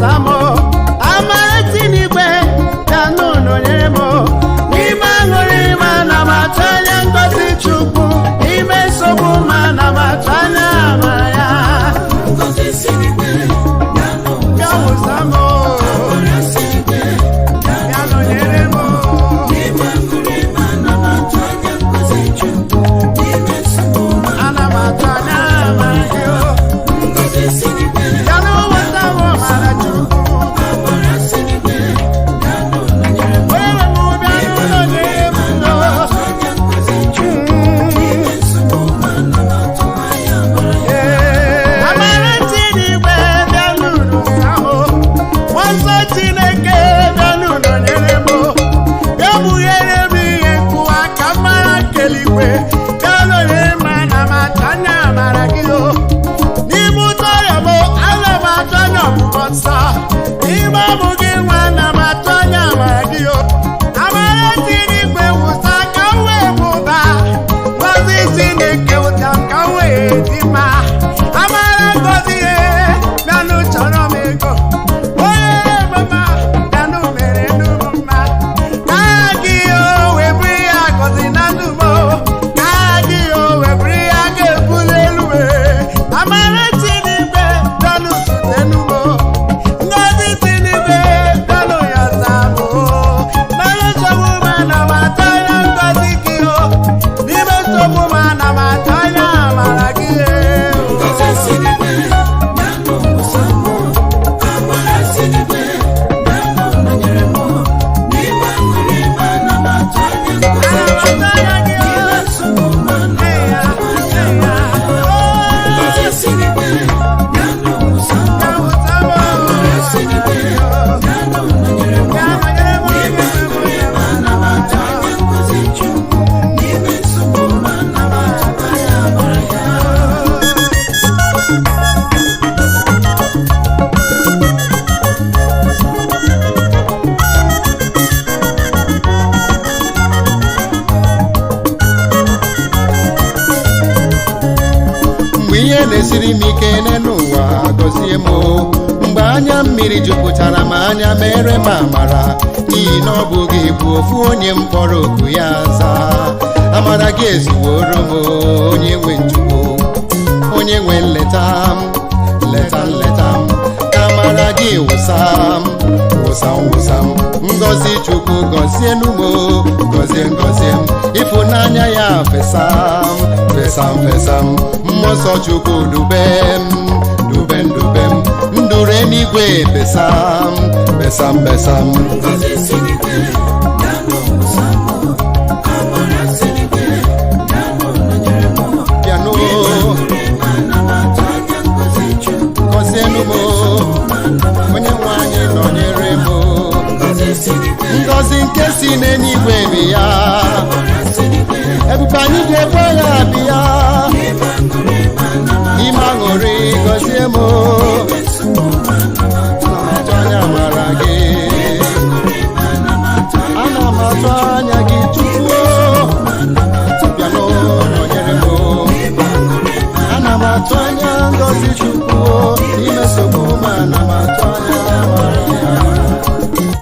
wụsamo amara tinigwe bịanụ nọnyere m n'ime aṅụrị ma na m atụ anya ngọzi Chukwu n'ime nsogbu ma na m atụ anya amara ya bịa wụsamo bịa nọnyere m ana m atụ anya amara gị na-esiri m ike n'ụwa gọzie m mgbe anya mmiri jupụtara m anya mere m amara n'ihi na ọ bụghị bụ ofu onye mkpọrọ oku ya zaa amara gị ezuworo m onye nwe njikọ onye nwe nleta m ka amara gị wụsa m ngọzi Chukwu gọzienu m gọzie m ịfụnanya ya fesa m mmụọ nsọ Chukwu dube m nduru eluigwe besa m piano gọzienu m onye nwe anyị nọnyere m ngọzi nke si n'eluigwe bi ya ebube anyị